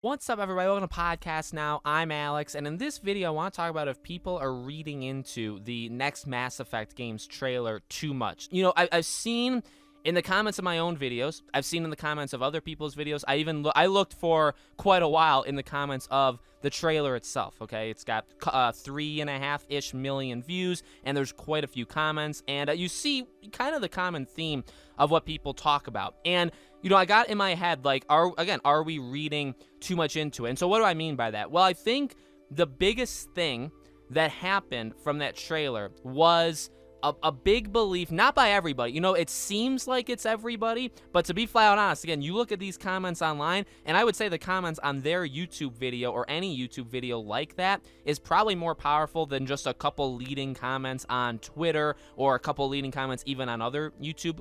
What's up, everybody? Welcome to Podcast Now. I'm Alex, and in this video, I want to talk about if people are reading into the next Mass Effect game's trailer too much. You know, I've seen in the comments of my own videos, I've seen in the comments of other people's videos, I looked for quite a while in the comments of the trailer itself, okay? It's got 3.5-ish million views, and there's quite a few comments, and you see kind of the common theme of what people talk about. And you know, I got in my head, like, are we reading too much into it? And so what do I mean by that? Well, I think the biggest thing that happened from that trailer was a big belief, not by everybody. You know, it seems like it's everybody, but to be flat out honest, again, you look at these comments online, and I would say the comments on their YouTube video or any YouTube video like that is probably more powerful than just a couple leading comments on Twitter or a couple leading comments even on other YouTube,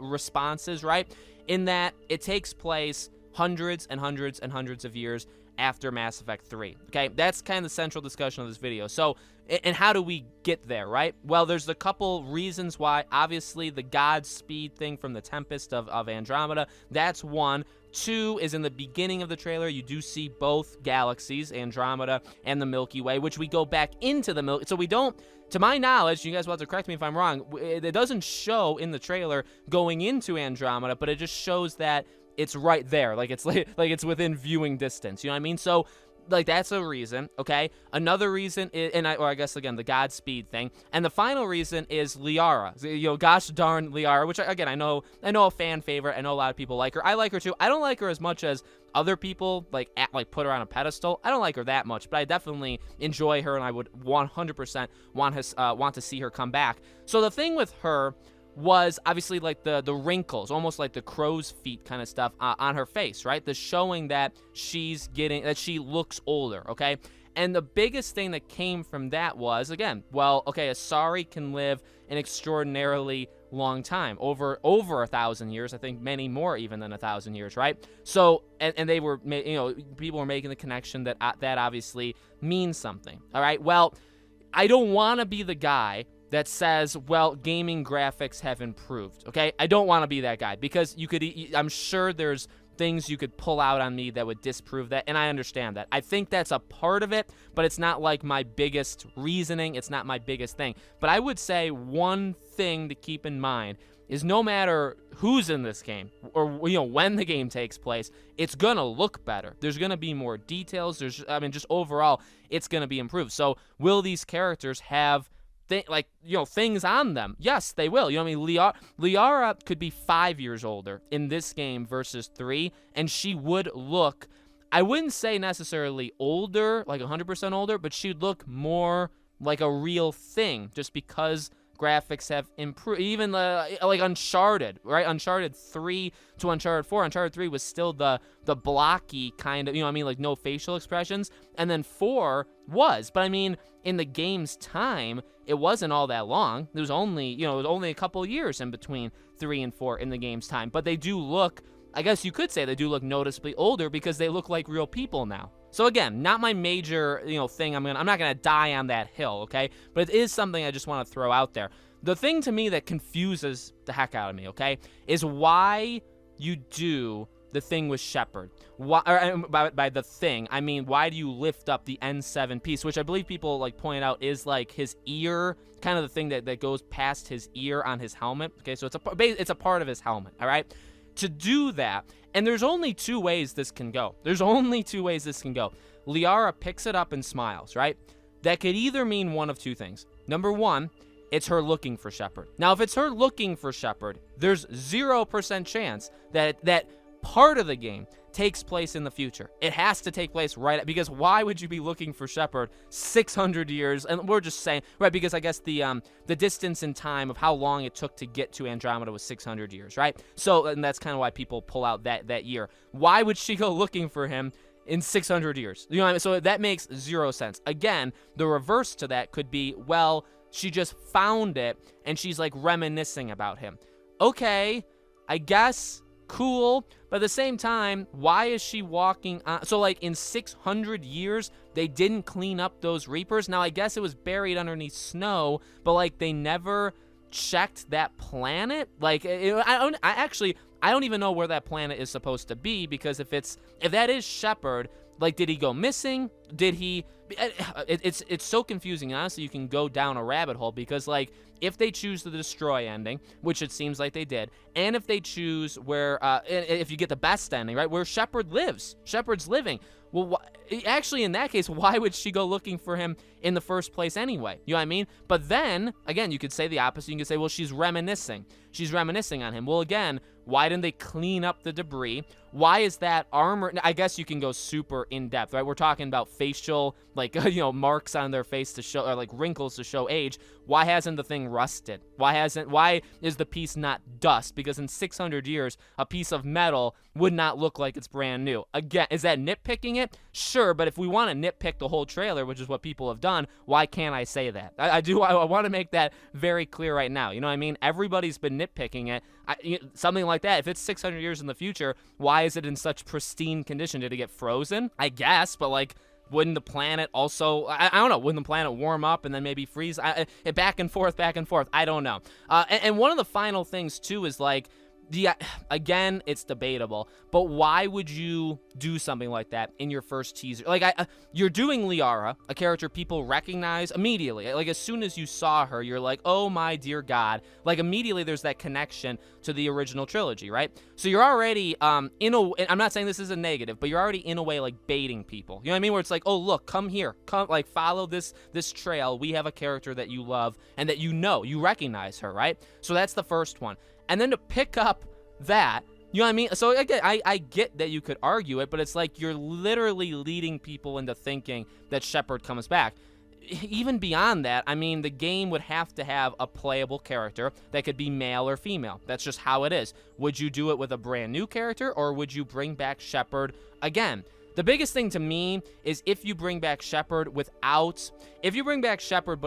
responses, right? In that it takes place hundreds and hundreds and hundreds of years after Mass Effect 3, okay? That's kind of the central discussion of this video. So, and how do we get there, right? Well, there's a couple reasons why. Obviously, the Godspeed thing from the Tempest of Andromeda, that's one. Two is in the beginning of the trailer, you do see both galaxies, Andromeda and the Milky Way, which we go back into the Milky Way. So we don't, to my knowledge, you guys will have to correct me if I'm wrong, it doesn't show in the trailer going into Andromeda, but it just shows that it's right there, like it's within viewing distance. You know what I mean? So, like, that's a reason, okay? Another reason is, I guess again, the Godspeed thing, and the final reason is Liara. You know, gosh darn Liara, which again I know a fan favorite. I know a lot of people like her. I like her too. I don't like her as much as other people like put her on a pedestal. I don't like her that much, but I definitely enjoy her, and I would 100% want to see her come back. So the thing with her was obviously like the wrinkles, almost like the crow's feet kind of stuff on her face, right? The showing that she looks older, okay? And the biggest thing that came from that was, again, well, okay, Asari can live an extraordinarily long time, over 1,000 years, I think many more even than 1,000 years, right? So, and they were, you know, people were making the connection that that obviously means something, all right? Well, I don't want to be the guy that says, well, gaming graphics have improved, okay? I don't want to be that guy, because I'm sure there's things you could pull out on me that would disprove that, and I understand that. I think that's a part of it, but it's not like my biggest reasoning. It's not my biggest thing. But I would say one thing to keep in mind is no matter who's in this game or, you know, when the game takes place, it's gonna look better. There's gonna be more details. Just overall, it's gonna be improved. So will these characters have things on them? Yes, they will. You know what I mean? Liara could be 5 years older in this game versus 3, and she would look, I wouldn't say necessarily older, like 100% older, but she'd look more like a real thing just because graphics have improved. Even like Uncharted, right? Uncharted 3 to Uncharted 4. Uncharted 3 was still the blocky kind of, you know what I mean, like no facial expressions. And then 4 was. But I mean, in the game's time, it wasn't all that long. There was only, it was only a couple years in between 3 and 4 in the game's time. But they do look, I guess you could say they do look noticeably older because they look like real people now. So again, not my major, thing. I'm not gonna die on that hill, okay? But it is something I just want to throw out there. The thing to me that confuses the heck out of me, okay, is why you do the thing with Shepard. By the thing, I mean, why do you lift up the N7 piece, which I believe people like point out is like his ear, kind of the thing that goes past his ear on his helmet. Okay, so it's a part of his helmet. All right. To do that, and there's only two ways this can go. Liara picks it up and smiles, right? That could either mean one of two things. Number one, it's her looking for Shepard. Now, if it's her looking for Shepard, there's 0% chance that part of the game takes place in the future. It has to take place because why would you be looking for Shepard 600 years? And we're just saying, right, because I guess the distance in time of how long it took to get to Andromeda was 600 years, right? So, and that's kind of why people pull out that year. Why would she go looking for him in 600 years? You know what I mean? So that makes 0 sense. Again, the reverse to that could be, well, she just found it and she's like reminiscing about him. Okay, I guess, cool, but at the same time, why is she walking on? So like in 600 years, they didn't clean up those Reapers. Now I guess it was buried underneath snow, but like they never checked that planet. Like I don't even know where that planet is supposed to be, because if that is Shepard, like, did he go missing? Did he? It's so confusing. And honestly, you can go down a rabbit hole, because, like, if they choose the destroy ending, which it seems like they did, and if they choose where, if you get the best ending, right, where Shepard lives, Shepard's living. Well, actually, in that case, why would she go looking for him in the first place anyway? You know what I mean? But then, again, you could say the opposite. You could say, well, she's reminiscing. She's reminiscing on him. Well, again, why didn't they clean up the debris? Why is that armor? I guess you can go super in depth, right? We're talking about facial, like, marks on their face to show, or like wrinkles to show age. Why hasn't the thing rusted? Why is the piece not dust? Because in 600 years, a piece of metal would not look like it's brand new. Again, is that nitpicking it? Sure, but if we want to nitpick the whole trailer, which is what people have done, why can't I say that? I want to make that very clear right now. You know what I mean? Everybody's been nitpicking it. Something like that. If it's 600 years in the future, why is it in such pristine condition? Did it get frozen? I guess, but like, wouldn't the planet also, I don't know, wouldn't the planet warm up and then maybe freeze? Back and forth. I don't know. And one of the final things, too, is like, again, it's debatable, but why would you do something like that in your first teaser? Like, you're doing Liara, a character people recognize immediately. Like, as soon as you saw her, you're like, oh my dear God. Like, immediately there's that connection to the original trilogy, right? So you're already, I'm not saying this is a negative, but you're already in a way like baiting people. You know what I mean? Where it's like, oh, look, come here, come, like, follow this trail. We have a character that you love and that you recognize her, right? So that's the first one. And then to pick up that, you know what I mean? So again, I get that you could argue it, but it's like you're literally leading people into thinking that Shepard comes back. Even beyond that, I mean, the game would have to have a playable character that could be male or female. That's just how it is. Would you do it with a brand new character, or would you bring back Shepard again? The biggest thing to me is if you bring back Shepard but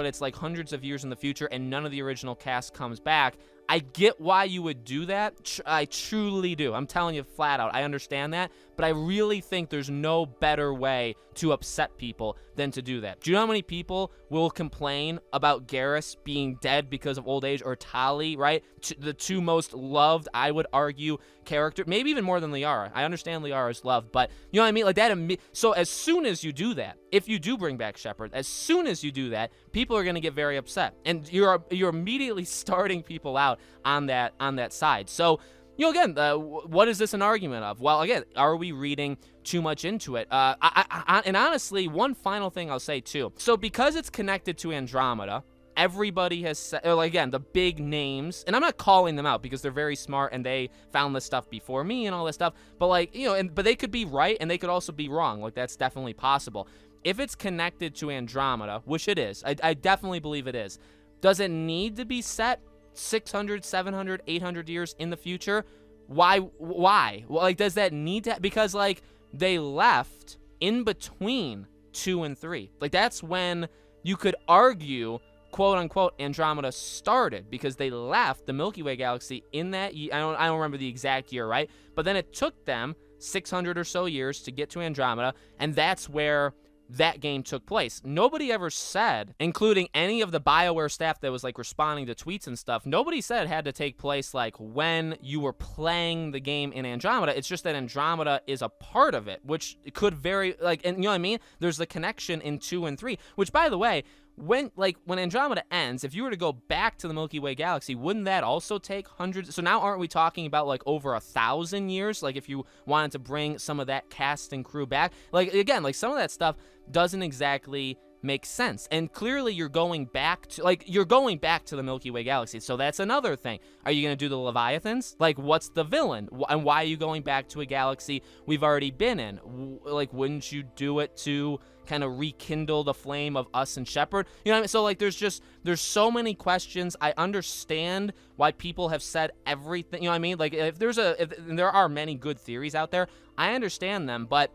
it's like hundreds of years in the future and none of the original cast comes back, I get why you would do that. I truly do. I'm telling you flat out. I understand that. But I really think there's no better way to upset people than to do that. Do you know how many people will complain about Garrus being dead because of old age, or Tali, right? The two most loved, I would argue, character, maybe even more than Liara. I understand Liara's loved, but you know what I mean? Like that. So as soon as you do that, if you do bring back Shepard, as soon as you do that, people are going to get very upset, and you're immediately starting people out on that side. So, you know, again, what is this an argument of? Well, again, are we reading too much into it? And honestly, one final thing I'll say too. So because it's connected to Andromeda, everybody has said, like, again, the big names, and I'm not calling them out because they're very smart and they found this stuff before me and all this stuff, but like, you know, but they could be right and they could also be wrong. Like, that's definitely possible. If it's connected to Andromeda, which it is, I definitely believe it is, does it need to be set 600, 700, 800 years in the future? Why? Well, like, does that need to? Because, like, they left in between 2 and 3. Like, that's when you could argue, quote unquote, Andromeda started, because they left the Milky Way galaxy in that year. I don't remember the exact year, right? But then it took them 600 or so years to get to Andromeda, and that's where that game took place. Nobody ever said, including any of the BioWare staff that was like responding to tweets and stuff, nobody said it had to take place like when you were playing the game in Andromeda. It's just that Andromeda is a part of it, which could vary, like, and you know what I mean? There's the connection in 2 and 3, which, by the way, when Andromeda ends, if you were to go back to the Milky Way galaxy, wouldn't that also take hundreds? So now aren't we talking about like over 1,000 years? Like, if you wanted to bring some of that cast and crew back, like, again, like, some of that stuff doesn't exactly make sense. And clearly you're going back to the Milky Way galaxy. So that's another thing. Are you going to do the Leviathans? Like, what's the villain? And why are you going back to a galaxy we've already been in? Like, wouldn't you do it to kind of rekindle the flame of us and Shepard? You know what I mean? So, like, there's so many questions. I understand why people have said everything. You know what I mean? Like, if there are many good theories out there, I understand them, but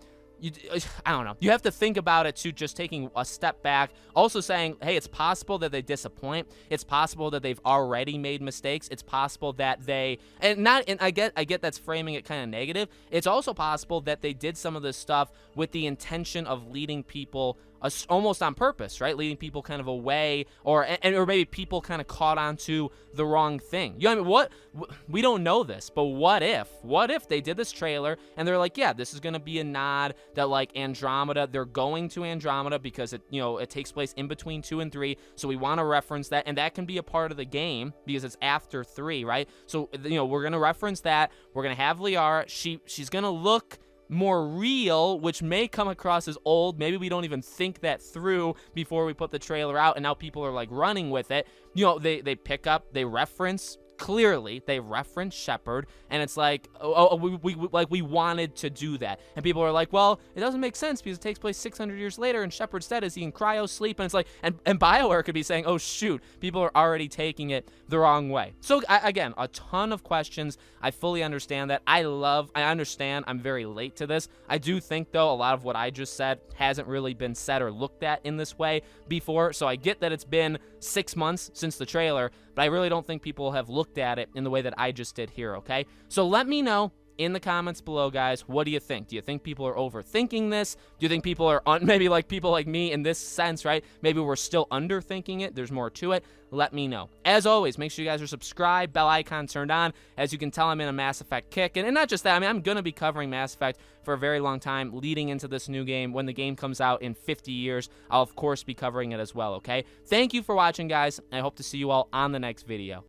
I don't know. You have to think about it too, just taking a step back. Also saying, hey, it's possible that they disappoint. It's possible that they've already made mistakes. It's possible that and I get that's framing it kind of negative. It's also possible that they did some of this stuff with the intention of leading people almost on purpose, right? Leading people kind of away, or maybe people kind of caught on to the wrong thing. You know what I mean? We don't know this, but what if they did this trailer and they're like, yeah, this is gonna be a nod that like Andromeda, they're going to Andromeda because it takes place in between 2 and 3, so we want to reference that, and that can be a part of the game because it's after 3, right? So we're gonna reference that. We're gonna have Liara. She's gonna look more real, which may come across as old. Maybe we don't even think that through before we put the trailer out, and now people are like running with it. They pick up, they reference Shepard, and it's like, we wanted to do that, and people are like, well, it doesn't make sense because it takes place 600 years later, and Shepard's dead. Is he in cryo sleep? And it's like, and BioWare could be saying, oh shoot, people are already taking it the wrong way. So again, a ton of questions. I fully understand that. I understand. I'm very late to this. I do think though a lot of what I just said hasn't really been said or looked at in this way before. So I get that it's been 6 months since the trailer, but I really don't think people have looked at it in the way that I just did here, okay? So let me know in the comments below, guys, what do you think? Do you think people are overthinking this? Do you think people are maybe like people like me in this sense, right? Maybe we're still underthinking it. There's more to it. Let me know. As always, make sure you guys are subscribed, bell icon turned on. As you can tell, I'm in a Mass Effect kick. And not just that, I mean, I'm going to be covering Mass Effect for a very long time leading into this new game. When the game comes out in 50 years, I'll, of course, be covering it as well, okay? Thank you for watching, guys. I hope to see you all on the next video.